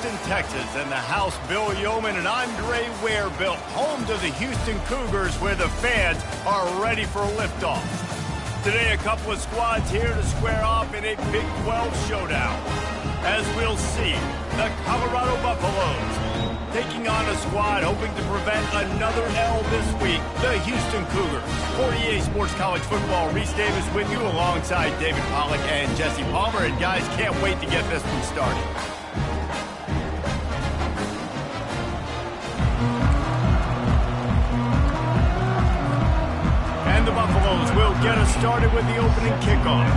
Houston, Texas, and the house Bill Yeoman and Andre Ware built, home to the Houston Cougars, where the fans are ready for a liftoff. Today, a couple of squads here to square off in a Big 12 showdown. As we'll see, the Colorado Buffaloes taking on a squad hoping to prevent another L this week, the Houston Cougars. For EA Sports College Football, Reese Davis with you alongside David Pollack and Jesse Palmer. And guys, can't wait to get this one started. And the Buffaloes will get us started with the opening kickoff.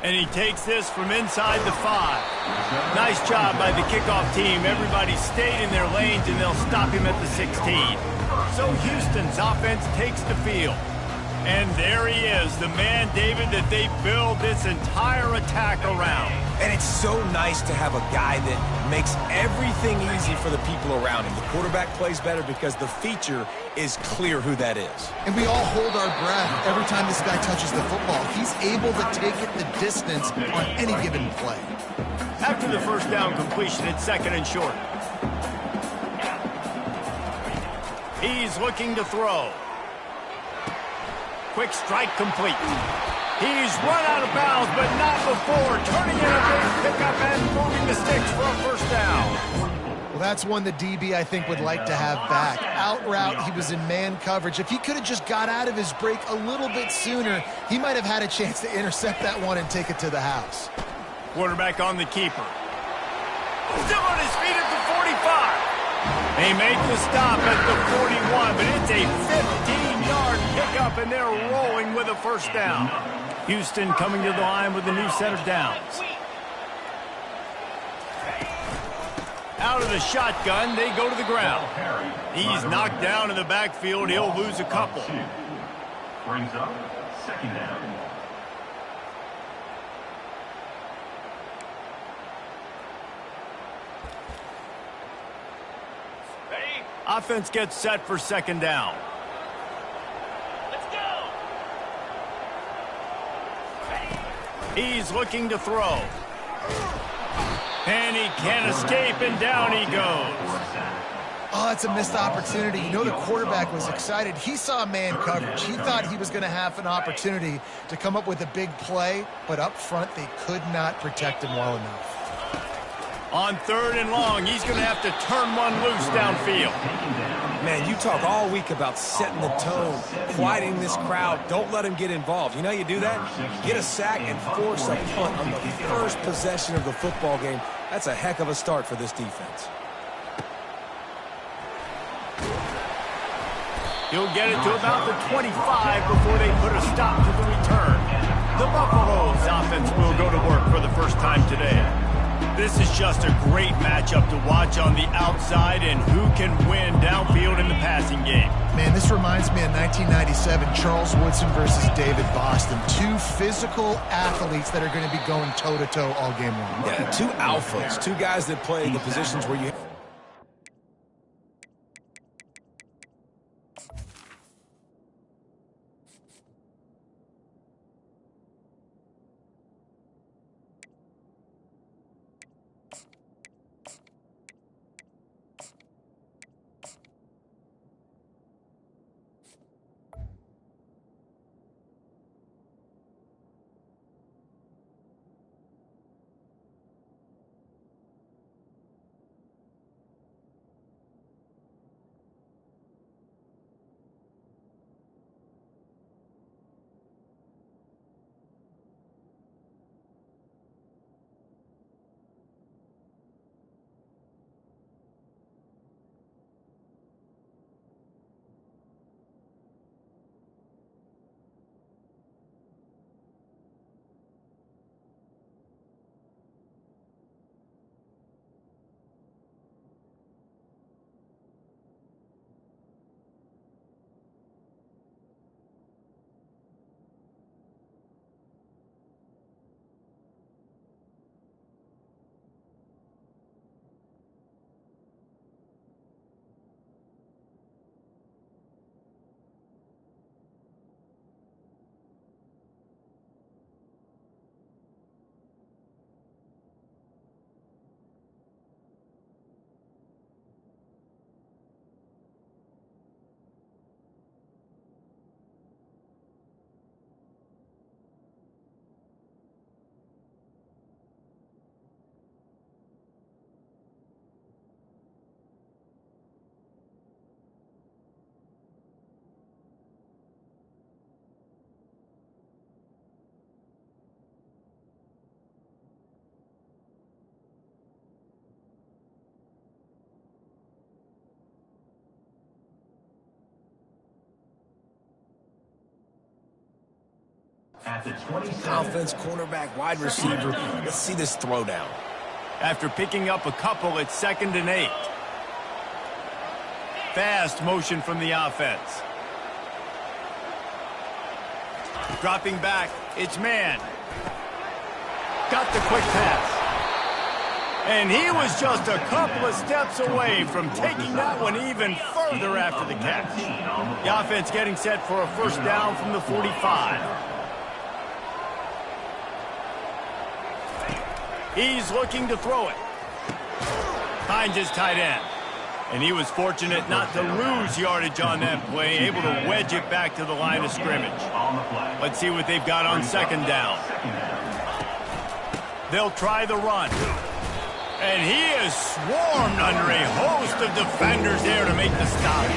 And he takes this from inside the 5. Nice job by the kickoff team. Everybody stayed in their lanes, and they'll stop him at the 16. So Houston's offense takes the field. And there he is, the man, David, that they build this entire attack around. And it's so nice to have a guy that makes everything easy for the people around him. The quarterback plays better because the feature is clear who that is. And we all hold our breath every time this guy touches the football. He's able to take it the distance on any given play. After the first down completion, it's second and short. He's looking to throw. Quick strike complete. He's run out of bounds, but not before turning in a big pickup and moving the sticks for a first down. Well, that's one the DB, I think, would like to have back. Out route, he was in man coverage. If he could have just got out of his break a little bit sooner, he might have had a chance to intercept that one and take it to the house. Quarterback on the keeper. Still on his feet at the 45. They make the stop at the 41, but it's a 15-yard pickup, and they're rolling with a first down. Houston coming to the line with a new set of downs. Out of the shotgun, they go to the ground. He's knocked down in the backfield. He'll lose a couple. Brings up second down. Offense gets set for second down. Let's go. He's looking to throw. And he can't escape, and down he goes. Oh, that's a missed opportunity. You know, the quarterback was excited. He saw man coverage. He thought he was going to have an opportunity to come up with a big play, but up front they could not protect him well enough. On third and long, he's going to have to turn one loose downfield. Man, you talk all week about setting the tone, quieting this crowd. Don't let him get involved. You know how you do that? Get a sack and force a punt on the first possession of the football game. That's a heck of a start for this defense. He'll get it to about the 25 before they put a stop to the return. The Buffaloes offense will go to work for the first time today. This is just a great matchup to watch on the outside, and who can win downfield in the passing game. Man, this reminds me of 1997, Charles Woodson versus David Boston. Two physical athletes that are going to be going toe-to-toe all game long. Yeah, two alphas, two guys that play the positions where you... At the 27. Offense, cornerback, wide receiver. Let's see this throwdown. After picking up a couple, it's 2nd and 8. Fast motion from the offense. Dropping back, it's man. Got the quick pass. And he was just a couple of steps away from taking that one even further after the catch. The offense getting set for a first down from the 45. He's looking to throw it. Finds his tight end. And he was fortunate not to lose yardage on that play, able to wedge it back to the line of scrimmage. Let's see what they've got on 2nd down. They'll try the run. And he is swarmed under a host of defenders there to make the stop.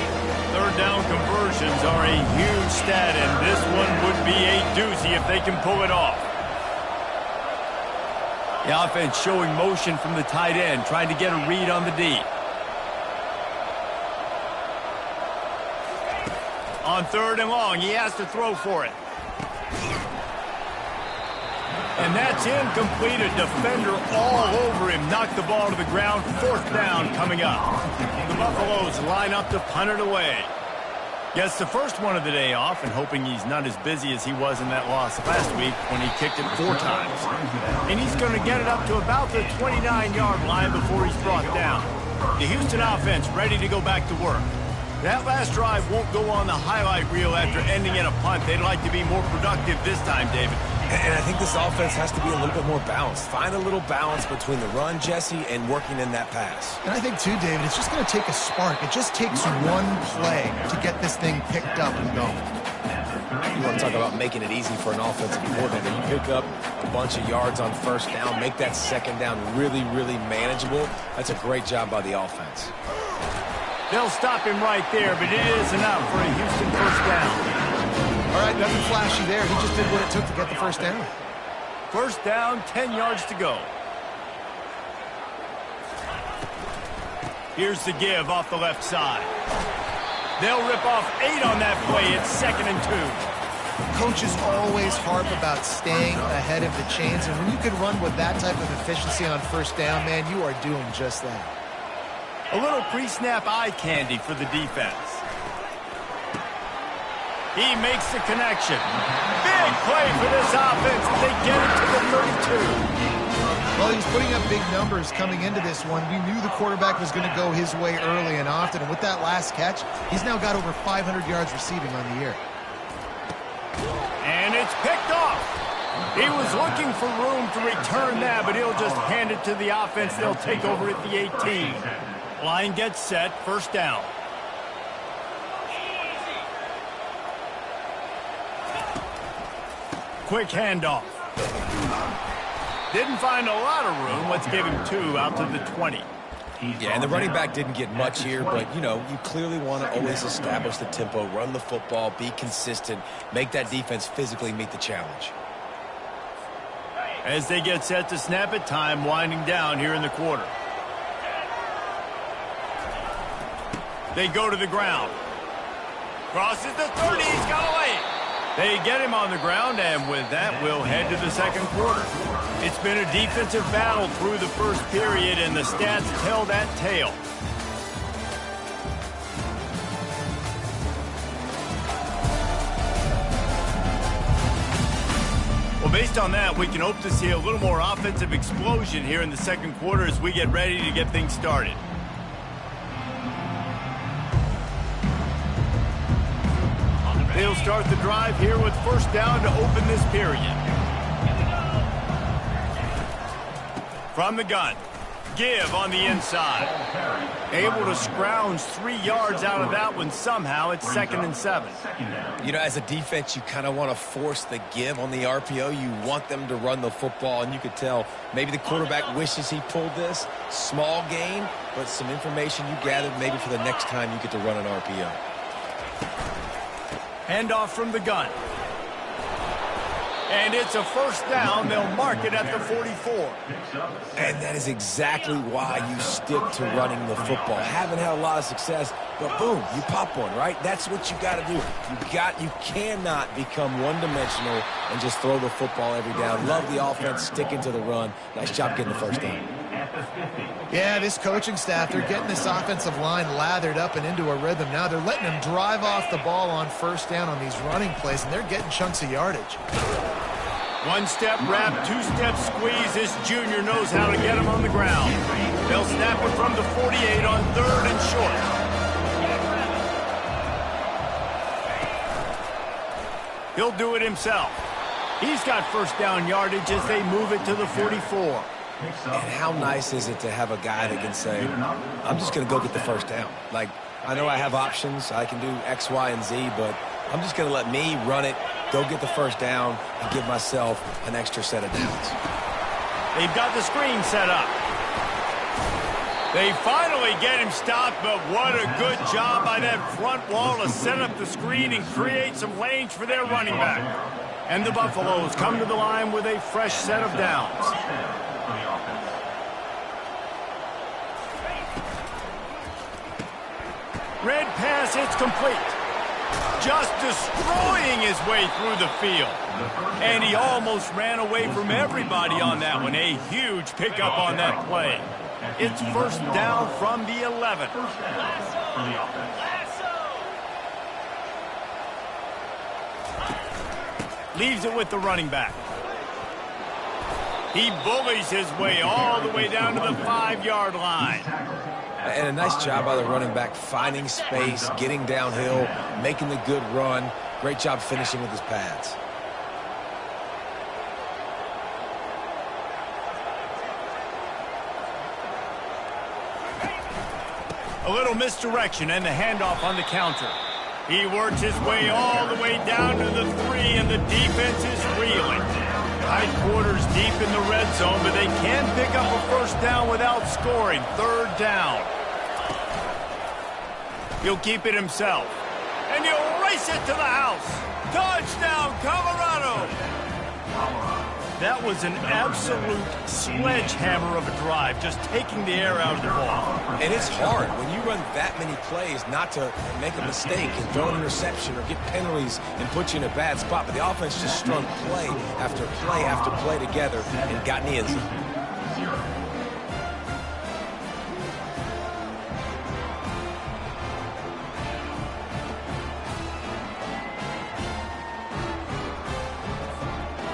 3rd down conversions are a huge stat, and this one would be a doozy if they can pull it off. The offense showing motion from the tight end, trying to get a read on the D. On 3rd and long, he has to throw for it. And that's incomplete. A defender all over him. Knocked the ball to the ground. 4th down coming up. The Buffaloes line up to punt it away. Gets the first one of the day off, and hoping he's not as busy as he was in that loss last week when he kicked it 4 times. And he's going to get it up to about the 29-yard line before he's brought down. The Houston offense ready to go back to work. That last drive won't go on the highlight reel after ending in a punt. They'd like to be more productive this time, David. And I think this offense has to be a little bit more balanced. Find a little balance between the run, Jesse, and working in that pass. And I think, too, David, it's just going to take a spark. It just takes one play to get this thing picked up and going. You want to talk about making it easy for an offensive coordinator. You pick up a bunch of yards on 1st down, make that 2nd down really, really manageable. That's a great job by the offense. They'll stop him right there, but it is enough for a Houston first down. All right, nothing flashy there. He just did what it took to get the first down. First down, 10 yards to go. Here's the give off the left side. They'll rip off 8 on that play. It's 2nd and 2. Coaches always harp about staying ahead of the chains, and when you can run with that type of efficiency on first down, man, you are doing just that. A little pre-snap eye candy for the defense. He makes the connection. Big play for this offense. They get it to the 32. Well, he was putting up big numbers coming into this one. We knew the quarterback was going to go his way early and often. And with that last catch, he's now got over 500 yards receiving on the year. And it's picked off. He was looking for room to return that, but he'll just hand it to the offense. They'll take over at the 18. Line gets set. First down. Quick handoff. Didn't find a lot of room. Let's give him 2 out to the 20. Yeah, and the running back didn't get much here, but, you know, you clearly want to always establish the tempo, run the football, be consistent, make that defense physically meet the challenge. As they get set to snap it, time winding down here in the quarter. They go to the ground. Crosses the 30. He's got away. They get him on the ground, and with that, we'll head to the second quarter. It's been a defensive battle through the first period, and the stats tell that tale. Well, based on that, we can hope to see a little more offensive explosion here in the second quarter as we get ready to get things started. They'll start the drive here with first down to open this period. From the gun, give on the inside. Able to scrounge 3 yards out of that one somehow. It's 2nd and 7. You know, as a defense, you kind of want to force the give on the RPO. You want them to run the football, and you could tell maybe the quarterback wishes he pulled this. Small gain, but some information you gathered maybe for the next time you get to run an RPO. Handoff from the gun. And it's a first down. They'll mark it at the 44. And that is exactly why you stick to running the football. Haven't had a lot of success but boom, you pop one, right? That's what you got to do. You cannot become one-dimensional and just throw the football every down. Love the offense, sticking to the run. Nice job getting the first down. Yeah, this coaching staff, they're getting this offensive line lathered up and into a rhythm. Now they're letting them drive off the ball on first down on these running plays, and they're getting chunks of yardage. One-step wrap, two-step squeeze. This junior knows how to get him on the ground. They'll snap it from the 48 on 3rd and short. He'll do it himself. He's got first down yardage as they move it to the 44. And how nice is it to have a guy that can say, I'm just going to go get the first down. Like, I know I have options. I can do X, Y, and Z, but I'm just going to let me run it, go get the first down, and give myself an extra set of downs. They've got the screen set up. They finally get him stopped, but what a good job by that front wall to set up the screen and create some lanes for their running back. And the Buffaloes come to the line with a fresh set of downs. Red pass, it's complete. Just destroying his way through the field. And he almost ran away from everybody on that one. A huge pickup on that play. It's first down from the 11. Leaves it with the running back. He bullies his way all the way down to the 5-yard line. And a nice job by the running back, finding space, getting downhill, making the good run. Great job finishing with his pads. A little misdirection and the handoff on the counter. He works his way all the way down to the 3, and the defense is reeling. Tight quarters deep in the red zone, but they can pick up a first down without scoring. 3rd down. He'll keep it himself. And he'll race it to the house. Touchdown, Colorado! That was an absolute sledgehammer of a drive, just taking the air out of the ball. And it's hard when you run that many plays not to make a mistake and throw an interception or get penalties and put you in a bad spot. But the offense just strung play after play after play together and got in the end zone.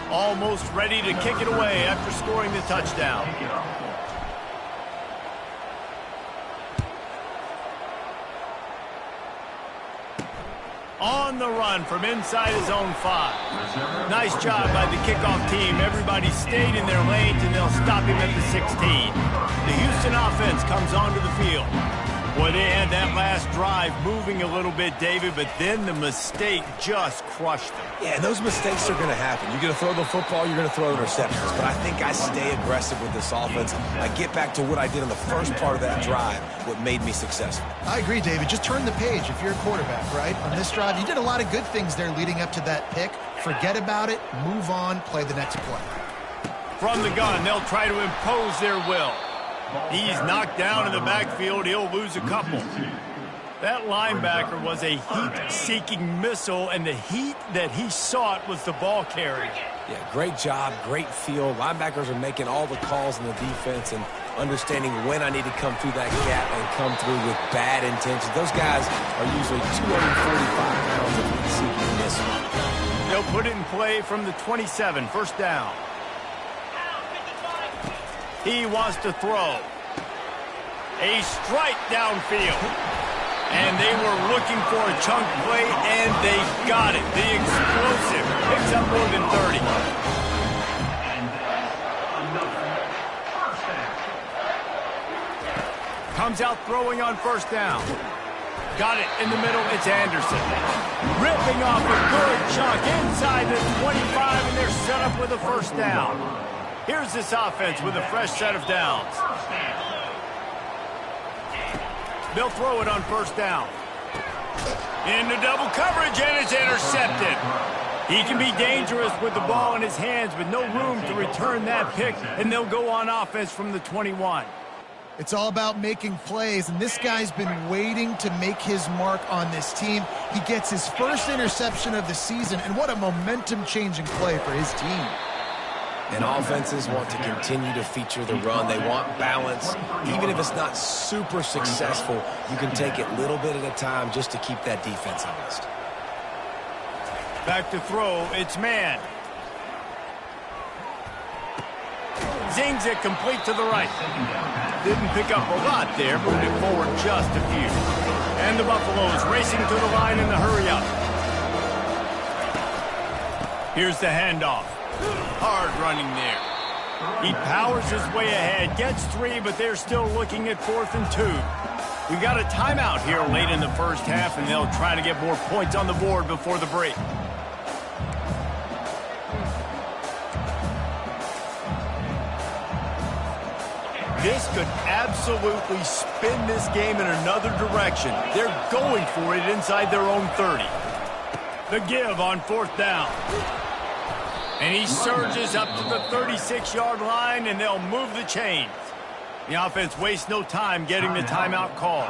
Almost ready to kick it away after scoring the touchdown. On the run from inside his own 5. Nice job by the kickoff team. Everybody stayed in their lanes, and they'll stop him at the 16. The Houston offense comes onto the field. Well, they had that last drive moving a little bit, David, but then the mistake just crushed them. Yeah, and those mistakes are going to happen. You're going to throw the football, you're going to throw interceptions. But I think I stay aggressive with this offense. I get back to what I did in the first part of that drive, what made me successful. I agree, David. Just turn the page if you're a quarterback, right? On this drive, you did a lot of good things there leading up to that pick. Forget about it, move on, play the next play. From the gun, they'll try to impose their will. He's knocked down in the backfield. He'll lose a couple. That linebacker was a heat-seeking missile, and the heat that he sought was the ball carrier. Yeah, great job, great feel. Linebackers are making all the calls in the defense and understanding when I need to come through that gap and come through with bad intentions. Those guys are usually 245 pounds of heat-seeking missile. They'll put it in play from the 27, first down. He wants to throw. A strike downfield. And they were looking for a chunk play, and they got it. The explosive picks up more than 30. Comes out throwing on first down. Got it in the middle. It's Anderson. Ripping off a good chunk inside the 25, and they're set up with a first down. Here's this offense with a fresh set of downs. They'll throw it on first down. Into double coverage, and it's intercepted. He can be dangerous with the ball in his hands, but no room to return that pick, and they'll go on offense from the 21. It's all about making plays, and this guy's been waiting to make his mark on this team. He gets his first interception of the season, and what a momentum-changing play for his team. And offenses want to continue to feature the run. They want balance. Even if it's not super successful, you can take it little bit at a time just to keep that defense honest. Back to throw, it's man. Zings it complete to the right. Didn't pick up a lot there, moved it forward just a few. And the Buffaloes racing to the line in the hurry-up. Here's the handoff. Hard running there. He powers his way ahead, gets 3, but they're still looking at 4th and 2. We got a timeout here late in the first half, and they'll try to get more points on the board before the break. This could absolutely spin this game in another direction. They're going for it inside their own 30. The give on 4th down. And he surges up to the 36-yard line, and they'll move the chains. The offense wastes no time getting the timeout call.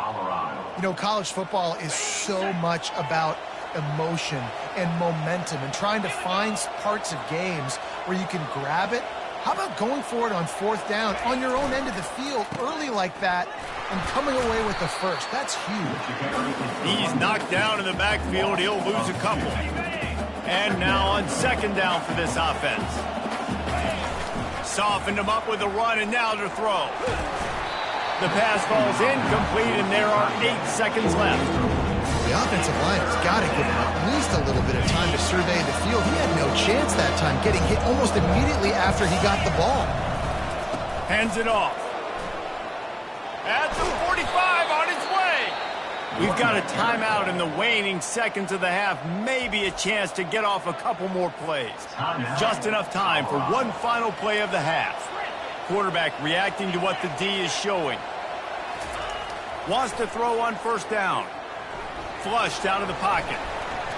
You know, college football is so much about emotion and momentum and trying to find parts of games where you can grab it. How about going for it on 4th down on your own end of the field early like that and coming away with the first? That's huge. He's knocked down in the backfield. He'll lose a couple. And now on 2nd down for this offense. Softened him up with a run, and now to throw. The pass falls incomplete, and there are 8 seconds left. The offensive line has got to give him at least a little bit of time to survey the field. He had no chance that time, getting hit almost immediately after he got the ball. Hands it off. At the 45, on his way. We've got a timeout in the waning seconds of the half. Maybe a chance to get off a couple more plays. Just enough time for one final play of the half. Quarterback reacting to what the D is showing. Wants to throw on 1st down. Flushed out of the pocket.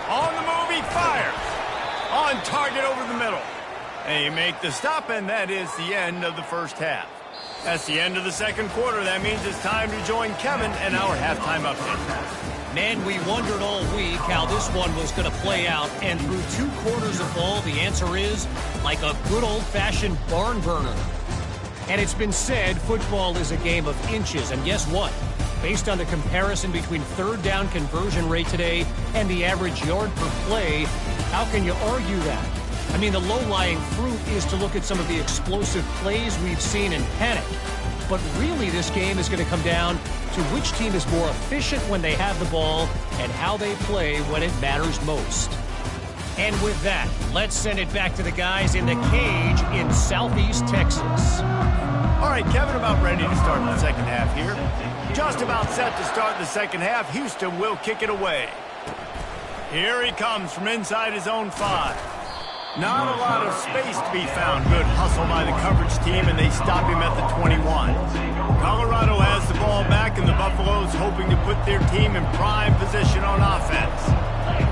On the move, he fires. On target over the middle. They make the stop, and that is the end of the first half. That's the end of the second quarter. That means it's time to join Kevin and our halftime update. Man, we wondered all week how this one was going to play out, and through 2 quarters of ball, the answer is like a good old-fashioned barn burner. And it's been said football is a game of inches, and guess what? Based on the comparison between 3rd down conversion rate today and the average yard per play, how can you argue that? I mean, the low-lying fruit is to look at some of the explosive plays we've seen in panic. But really, this game is going to come down to which team is more efficient when they have the ball and how they play when it matters most. And with that, let's send it back to the guys in the cage in Southeast Texas. All right, Kevin, about ready to start the second half here. Just about set to start the second half. Houston will kick it away. Here he comes from inside his own 5. Not a lot of space to be found. Good hustle by the coverage team, and they stop him at the 21. Colorado has the ball back, and the Buffaloes hoping to put their team in prime position on offense.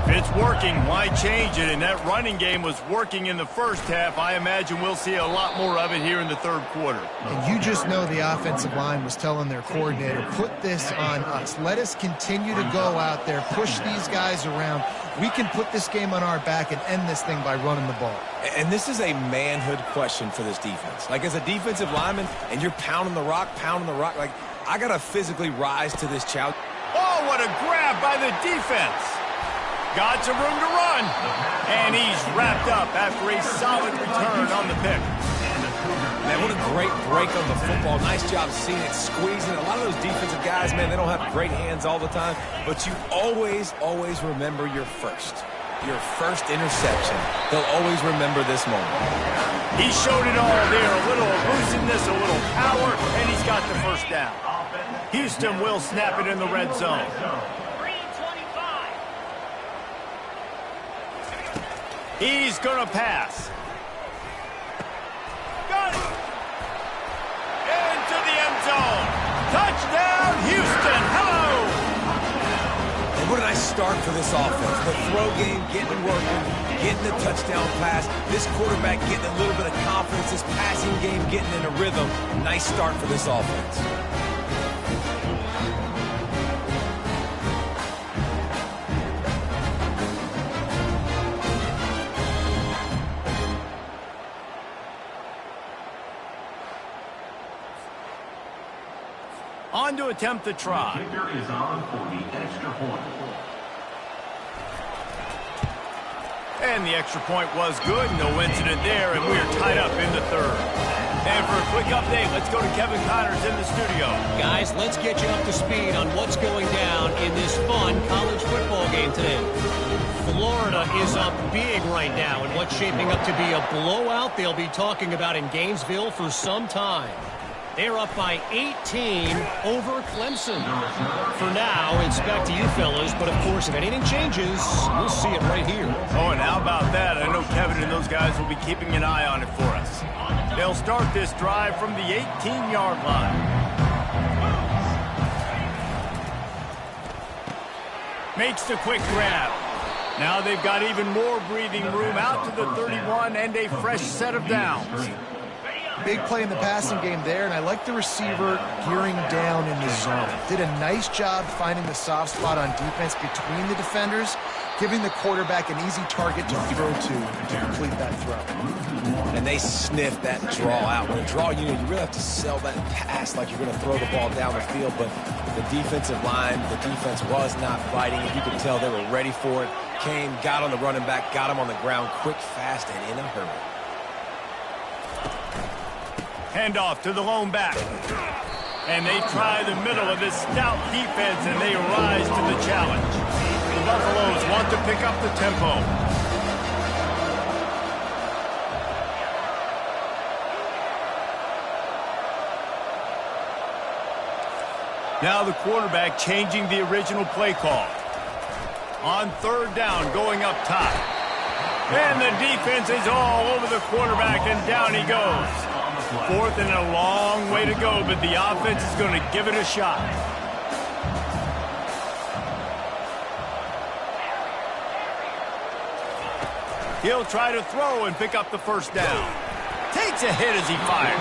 If it's working, why change it? And that running game was working in the first half. I imagine we'll see a lot more of it here in the third quarter. And you just know the offensive line was telling their coordinator, put this on us. Let us continue to go out there, push these guys around. We can put this game on our back and end this thing by running the ball. And this is a manhood question for this defense. Like, as a defensive lineman, and you're pounding the rock, like, I got to physically rise to this challenge. Oh, what a grab by the defense. Got some room to run. And he's wrapped up after a solid return on the pick. Man, what a great break on the football. Nice job seeing it, squeezing. A lot of those defensive guys, man, they don't have great hands all the time. But you always remember your first interception. They'll always remember this moment. He showed it all there. A little elusiveness, a little power, and he's got the first down. Houston will snap it in the red zone. He's going to pass. Got it. Into the end zone. Touchdown, Houston. Hello. And what a nice start for this offense. The throw game getting working, getting the touchdown pass. This quarterback getting a little bit of confidence. This passing game getting in a rhythm. Nice start for this offense. On to attempt the try. The kicker is on for the extra point. And the extra point was good. No incident there, and we are tied up in the third. And for a quick update, let's go to Kevin Connors in the studio. Guys, let's get you up to speed on what's going down in this fun college football game today. Florida is up big right now in what's shaping up to be a blowout they'll be talking about in Gainesville for some time. They're up by 18 over Clemson. For now, it's back to you fellas, but of course, if anything changes, we'll see it right here. Oh, and how about that? I know Kevin and those guys will be keeping an eye on it for us. They'll start this drive from the 18-yard line. Makes the quick grab. Now they've got even more breathing room out to the 31 and a fresh set of downs. Big play in the passing game there, and I like the receiver gearing down in the zone. Did a nice job finding the soft spot on defense between the defenders, giving the quarterback an easy target to throw to complete that throw. And they sniffed that draw out. When a draw unit, you really have to sell that pass like you're going to throw the ball down the field, but the defensive line, the defense was not fighting. You could tell they were ready for it. Came, got on the running back, got him on the ground quick, fast, and in a hurry. Handoff to the lone back. And they try the middle of this stout defense, and they rise to the challenge. The Buffaloes want to pick up the tempo. Now the quarterback changing the original play call. On third down, going up top. And the defense is all over the quarterback, and down he goes. Fourth and a long way to go, but the offense is going to give it a shot. He'll try to throw and pick up the first down. Takes a hit as he fires.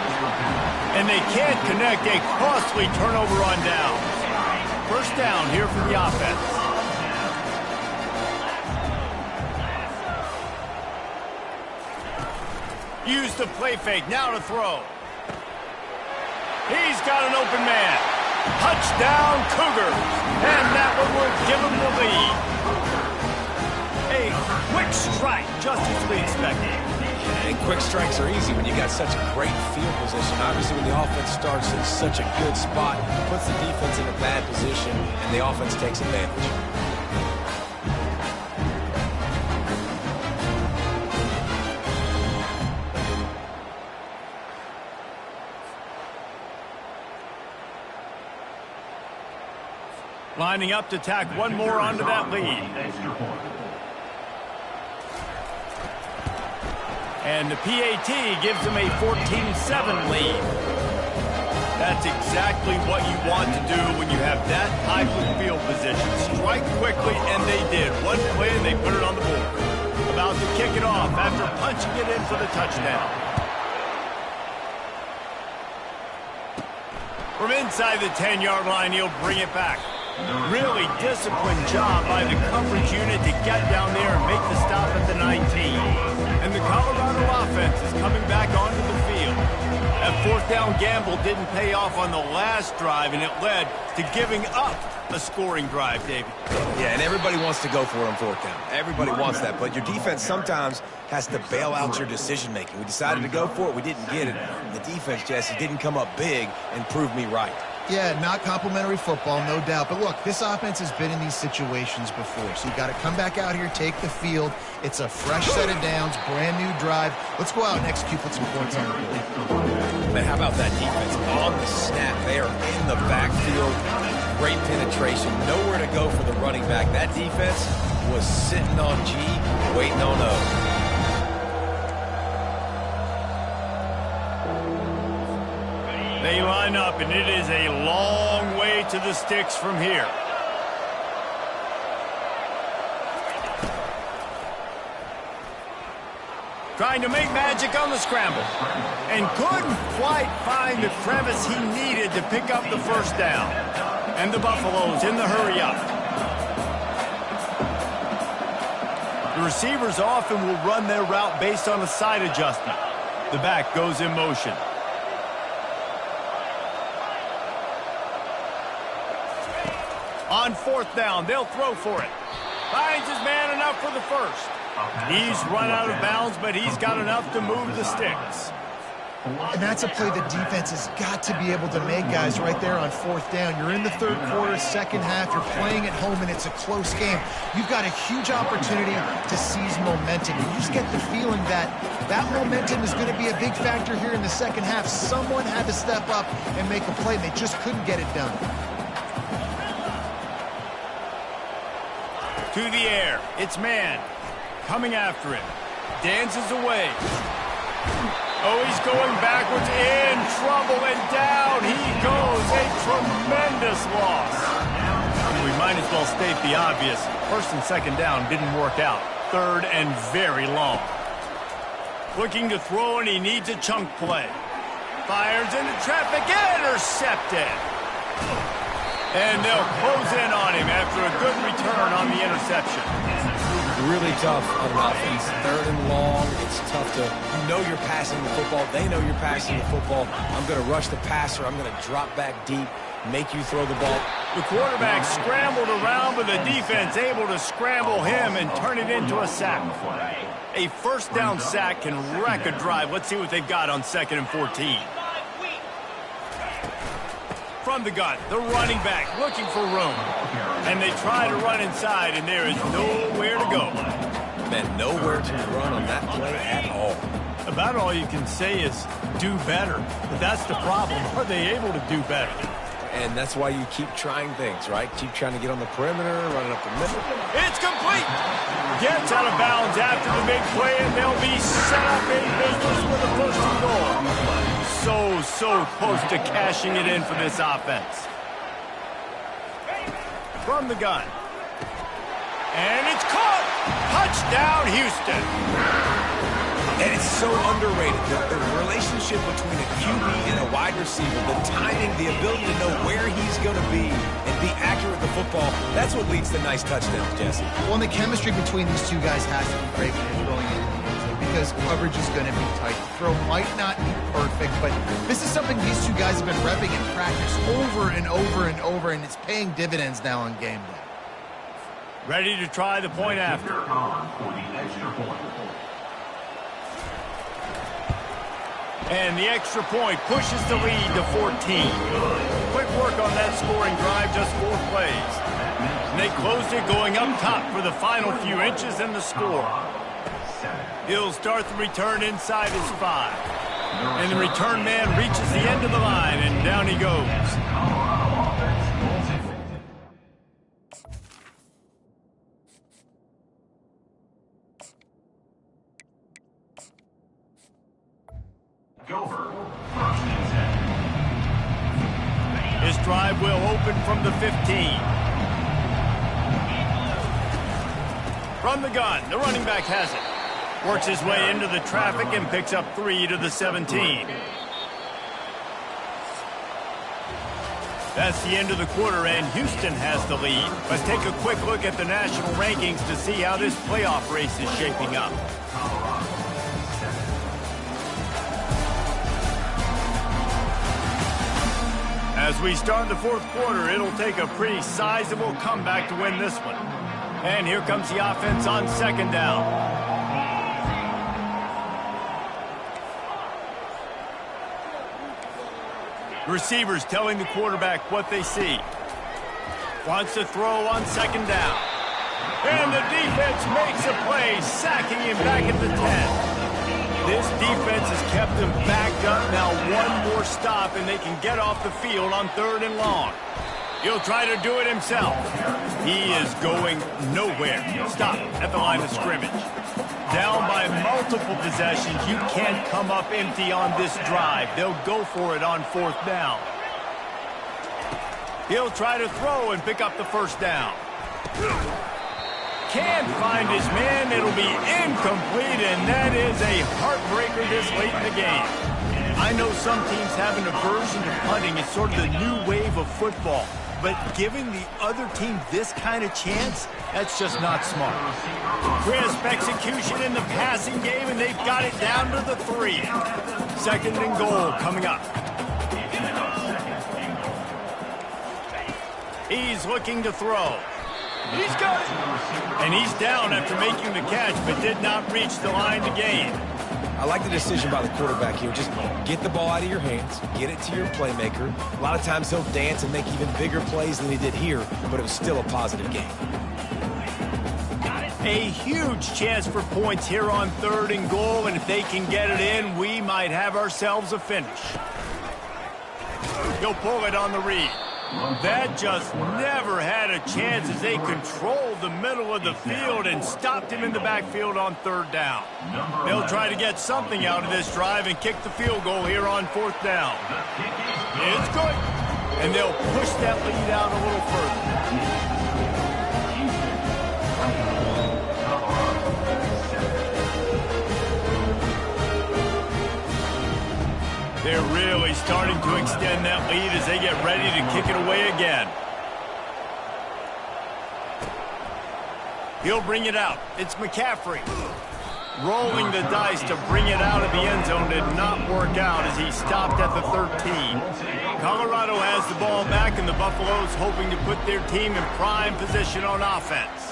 And they can't connect, a costly turnover on downs. First down here for the offense. Use the play fake, now to throw. He's got an open man. Touchdown, Cougars. And that one will give him the lead. A quick strike, just as we expected. And quick strikes are easy when you got such a great field position. Obviously, when the offense starts in such a good spot, puts the defense in a bad position, and the offense takes advantage. Lining up to tack one more onto that lead. And the PAT gives them a 14-7 lead. That's exactly what you want to do when you have that type of field position. Strike quickly, and they did. One play, and they put it on the board. About to kick it off after punching it in for the touchdown. From inside the 10-yard line, he'll bring it back. Really disciplined job by the coverage unit to get down there and make the stop at the 19. And the Colorado offense is coming back onto the field. That fourth down gamble didn't pay off on the last drive, and it led to giving up a scoring drive, David. Yeah, and everybody wants to go for it on fourth down. Everybody wants that, but your defense sometimes has to bail out your decision-making. We decided to go for it. We didn't get it. The defense, Jesse, didn't come up big and prove me right. Yeah, not complimentary football, no doubt. But look, this offense has been in these situations before. So you got to come back out here, take the field. It's a fresh set of downs, brand new drive. Let's go out and execute, put some points on the board. Man, how about that defense on the snap? They are in the backfield. Great penetration. Nowhere to go for the running back. That defense was sitting on G, waiting on O. They line up, and it is a long way to the sticks from here. trying to make magic on the scramble. And couldn't quite find the crevice he needed to pick up the first down. And the Buffaloes in the hurry up. The receivers often will run their route based on a side adjustment. The back goes in motion. On fourth down, they'll throw for it. Finds his man enough for the first. He's run out of bounds, but he's got enough to move the sticks. And that's a play the defense has got to be able to make, guys, right there on fourth down. You're in the third quarter, second half. You're playing at home, and it's a close game. You've got a huge opportunity to seize momentum. You just get the feeling that that momentum is going to be a big factor here in the second half. Someone had to step up and make a play, and they just couldn't get it done. To the air. It's man. Coming after him. Dances away. Oh, he's going backwards. In trouble and down he goes. A tremendous loss. We might as well state the obvious. First and second down didn't work out. Third and very long. Looking to throw, and he needs a chunk play. Fires into traffic. Intercepted. And they'll close in on him after a good return on the interception. Really tough on offense. Third and long. It's tough to, you know you're passing the football. They know you're passing the football. I'm going to rush the passer. I'm going to drop back deep, make you throw the ball. The quarterback scrambled around, but the defense able to scramble him and turn it into a sack. A first down sack can wreck a drive. Let's see what they've got on 2nd and 14. From the gun, the running back looking for room. And they try to run inside, and there is nowhere to go. Man, nowhere to run on that play at all. About all you can say is do better. But that's the problem. Are they able to do better? And that's why you keep trying things, right? Keep trying to get on the perimeter, running up the middle. It's complete. Gets out of bounds after the big play, and they'll be set up in business with a first and goal. So close to cashing it in for this offense. From the gun. And it's caught. Touchdown, Houston. And it's so underrated. The relationship between a QB and a wide receiver, the timing, the ability to know where he's going to be and be accurate with the football, that's what leads to nice touchdowns, Jesse. Well, and the chemistry between these two guys has to be great when you're throwing in because coverage is going to be tight. The throw might not be perfect, but this is something these two guys have been repping in practice over and over and over, and it's paying dividends now on game day. Ready to try the point after. And the extra point pushes the lead to 14. Quick work on that scoring drive, just 4 plays. And they closed it going up top for the final few inches in the score. He'll start the return inside his 5. And the return man reaches the end of the line, and down he goes. His drive will open from the 15. From the gun, the running back has it. Works his way into the traffic and picks up 3 to the 17. That's the end of the quarter, and Houston has the lead. Let's take a quick look at the national rankings to see how this playoff race is shaping up. As we start the 4th quarter, it'll take a pretty sizable comeback to win this one. And here comes the offense on 2nd down. Receivers telling the quarterback what they see. Wants to throw on 2nd down. And the defense makes a play, sacking him back at the 10. This defense has kept them backed up. Now 1 more stop, and they can get off the field on 3rd and long. He'll try to do it himself. He is going nowhere. Stop at the line of scrimmage. Down by multiple possessions. You can't come up empty on this drive. They'll go for it on 4th down. He'll try to throw and pick up the 1st down. Can't find his man. It'll be incomplete, and that is a heartbreaker this late in the game. I know some teams have an aversion to punting. It's sort of the new wave of football. But giving the other team this kind of chance, that's just not smart. Crisp execution in the passing game, and they've got it down to the 3. 2nd and goal coming up. He's looking to throw. He's got it. And he's down after making the catch, but did not reach the line to gain. I like the decision by the quarterback here. Just get the ball out of your hands, get it to your playmaker. A lot of times he'll dance and make even bigger plays than he did here, but it was still a positive game. A huge chance for points here on 3rd and goal, and if they can get it in, we might have ourselves a finish. He'll pull it on the read. That just never had a chance as they controlled the middle of the field and stopped him in the backfield on 3rd down. They'll try to get something out of this drive and kick the field goal here on 4th down. It's good. And they'll push that lead out a little further. They're really starting to extend that lead as they get ready to kick it away again. He'll bring it out. It's McCaffrey. Rolling the dice to bring it out of the end zone did not work out as he stopped at the 13. Colorado has the ball back, and the Buffaloes hoping to put their team in prime position on offense.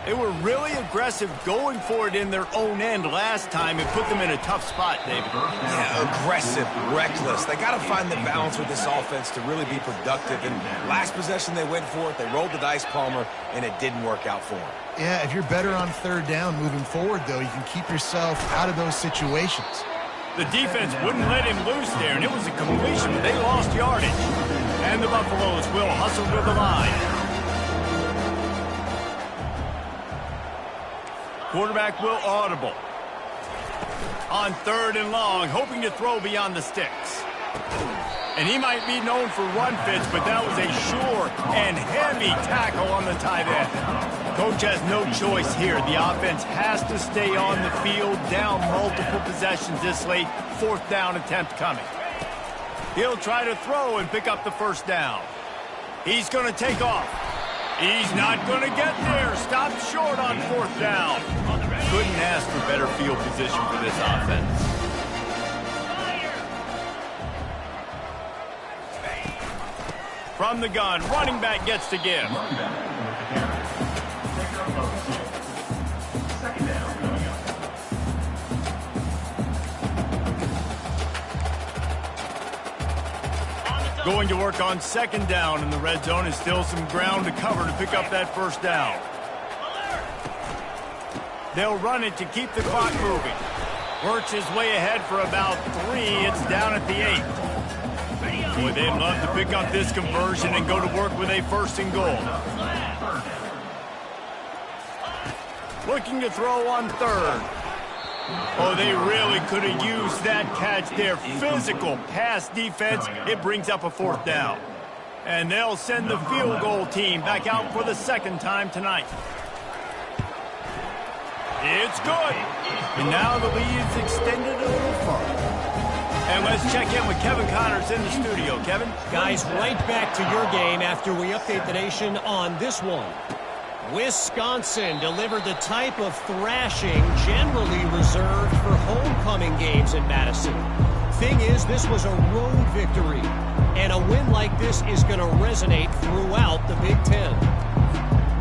They were really aggressive going for it in their own end last time and put them in a tough spot, David. Yeah, aggressive, reckless. They got to find the balance with this offense to really be productive. And last possession, they went for it. They rolled the dice, Palmer, and it didn't work out for them. Yeah, if you're better on 3rd down moving forward, though, you can keep yourself out of those situations. The defense wouldn't let him loose there, and it was a completion, but they lost yardage. And the Buffaloes will hustle to the line. Quarterback will audible. On 3rd and long, hoping to throw beyond the sticks. And he might be known for run fits, but that was a sure and heavy tackle on the tight end. Coach has no choice here. The offense has to stay on the field, down multiple possessions this late. 4th down attempt coming. He'll try to throw and pick up the 1st down. He's going to take off. He's not going to get there. Stopped short on 4th down. Couldn't ask for better field position for this offense. From the gun, running back gets to give. Going to work on 2nd down in the red zone, and still some ground to cover to pick up that 1st down. They'll run it to keep the clock moving. Works his way ahead for about 3. It's down at the 8. Boy, they'd love to pick up this conversion and go to work with a 1st and goal. Looking to throw on 3rd. Oh, they really could have used that catch there. Physical pass defense. It brings up a 4th down. And they'll send the field goal team back out for the 2nd time tonight. It's good. And now the lead's extended a little further. And let's check in with Kevin Connors in the studio. Kevin? Guys, right back to your game after we update the nation on this one. Wisconsin delivered the type of thrashing generally reserved for homecoming games in Madison. Thing is, this was a road victory, and a win like this is going to resonate throughout the Big Ten.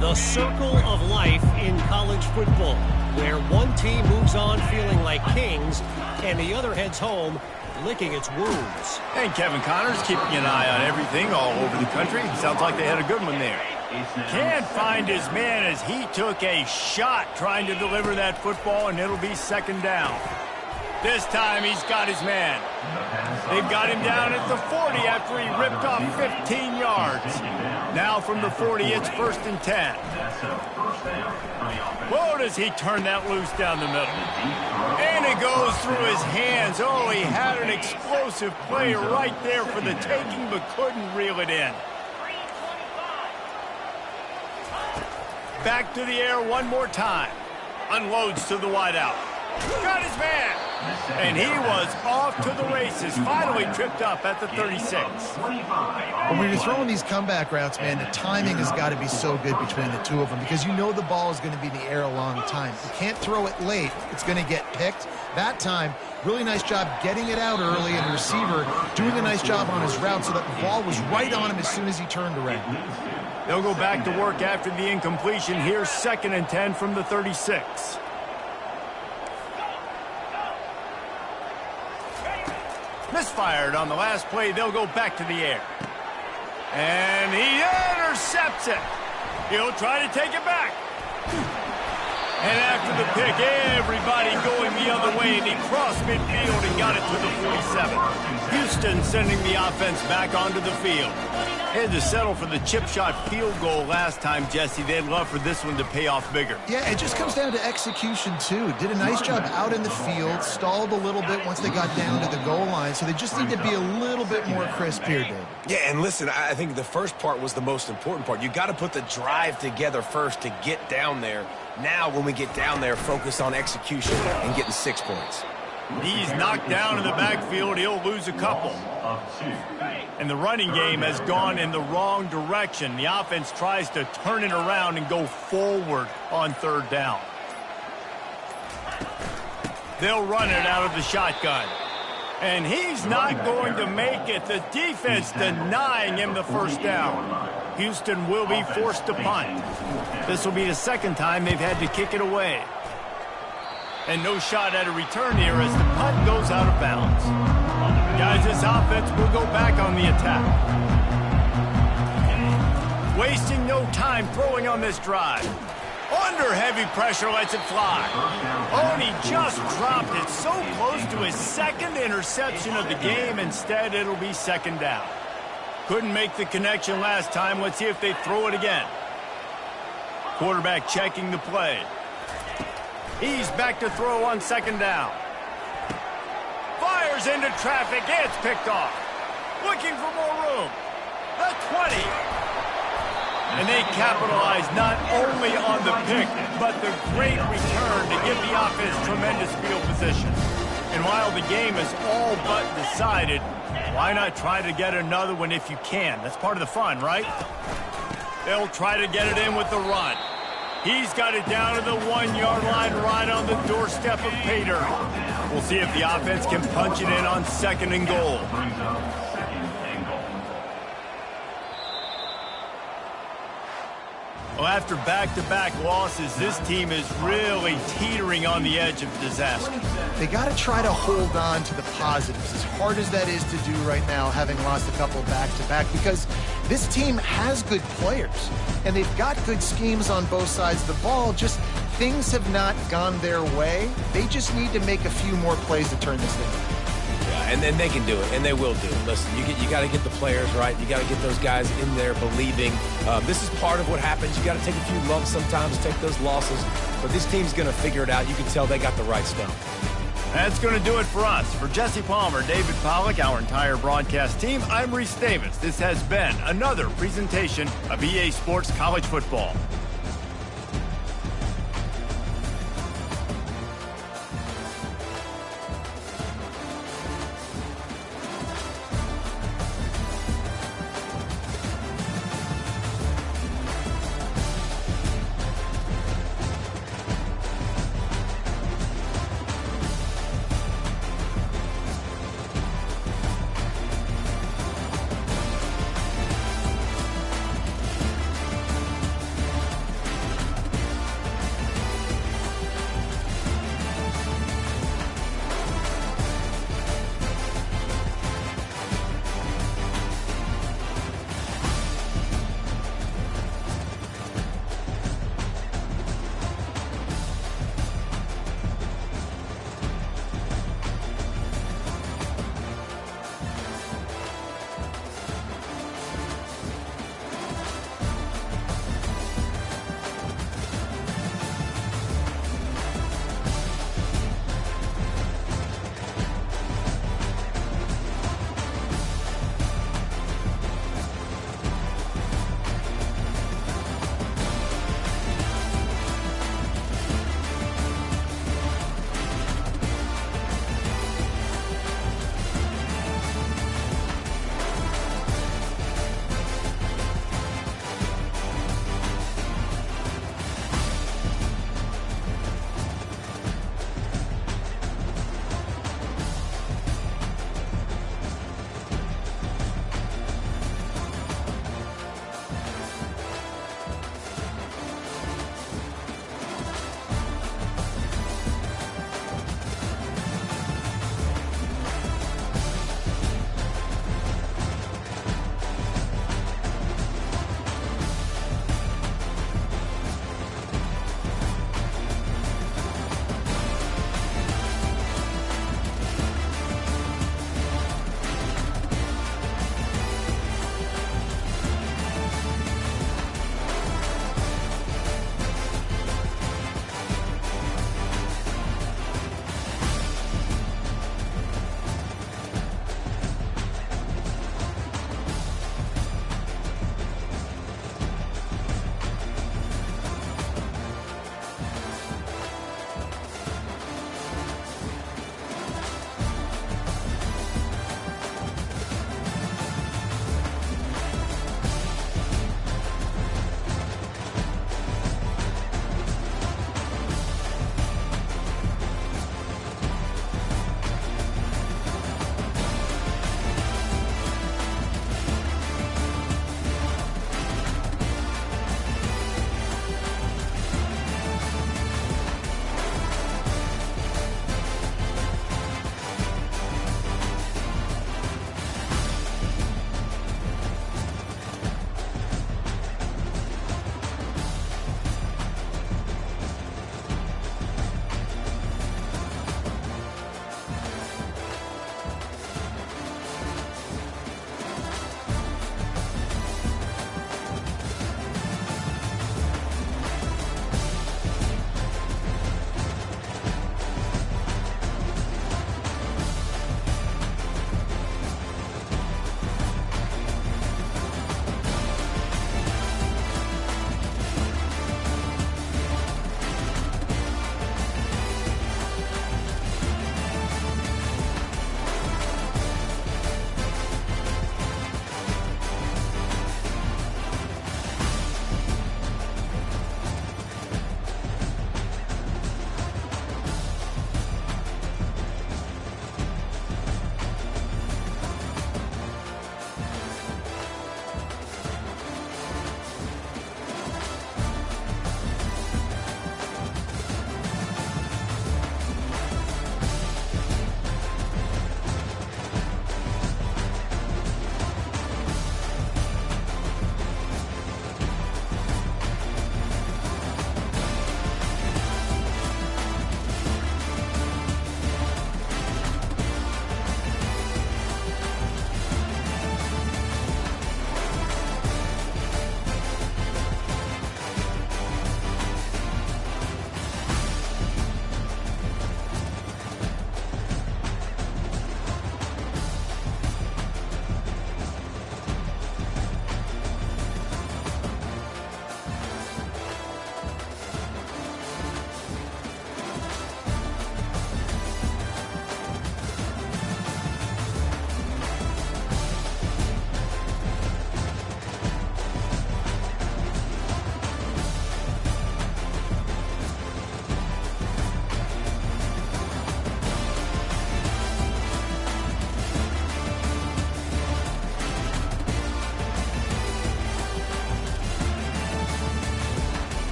The circle of life in college football, where one team moves on feeling like kings, and the other heads home licking its wounds. And Kevin Connors keeping an eye on everything all over the country. Sounds like they had a good one there. Can't find his man as he took a shot trying to deliver that football, and it'll be 2nd down. This time he's got his man. They've got him down at the 40 after he ripped off 15 yards. Now from the 40, it's 1st and 10. Whoa, does he turn that loose down the middle. And it goes through his hands. Oh, he had an explosive play right there for the taking, but couldn't reel it in. Back to the air one more time. Unloads to the wideout. Got his man. And he was off to the races. Finally tripped up at the 36. When you're throwing these comeback routes, man, the timing has got to be so good between the two of them because you know the ball is going to be in the air a long time. You can't throw it late. It's going to get picked. That time, really nice job getting it out early, and the receiver doing a nice job on his route so that the ball was right on him as soon as he turned around. They'll go back to work after the incompletion. Here's 2nd and 10 from the 36. Misfired on the last play. They'll go back to the air. And he intercepts it. He'll try to take it back. And after the pick, everybody going the other way. They crossed midfield and got it to the 47. Houston sending the offense back onto the field. Had to settle for the chip shot field goal last time, Jesse. They'd love for this one to pay off bigger. Yeah, it just comes down to execution, too. Did a nice job out in the field, stalled a little bit once they got down to the goal line, so they just need to be a little bit more crisp here, Dave. Yeah, and listen, I think the first part was the most important part. You got to put the drive together first to get down there. Now, when we get down there, focus on execution and getting 6 points. He's knocked down in the backfield. He'll lose a couple. And the running game has gone in the wrong direction. The offense tries to turn it around and go forward on 3rd down. They'll run it out of the shotgun. And he's not going to make it. The defense denying him the 1st down. Houston will be forced to punt. This will be the 2nd time they've had to kick it away. And no shot at a return here as the punt goes out of bounds. Guys, this offense will go back on the attack. Wasting no time throwing on this drive. Under heavy pressure, lets it fly. Oh, and he just dropped it so close to his 2nd interception of the game. Instead, it'll be 2nd down. Couldn't make the connection last time. Let's see if they throw it again. Quarterback checking the play. He's back to throw on 2nd down. Fires into traffic. It's picked off. Looking for more room. The 20. And they capitalize not only on the pick, but the great return to give the offense tremendous field position. And while the game is all but decided, why not try to get another one if you can? That's part of the fun, right? They'll try to get it in with the run. He's got it down to the 1-yard line right on the doorstep of pay dirt. We'll see if the offense can punch it in on 2nd and goal. Well, after back-to-back losses, this team is really teetering on the edge of disaster. They got to try to hold on to the positives, as hard as that is to do right now, having lost a couple back-to-back, because this team has good players, and they've got good schemes on both sides of the ball. Just things have not gone their way. They just need to make a few more plays to turn this thing. And then they can do it, and they will do it. Listen, you got to get the players right. You got to get those guys in there believing. This is part of what happens. You got to take a few lumps sometimes, take those losses. But this team's going to figure it out. You can tell they got the right stuff. That's going to do it for us. For Jesse Palmer, David Pollack, our entire broadcast team, I'm Reese Davis. This has been another presentation of EA Sports College Football.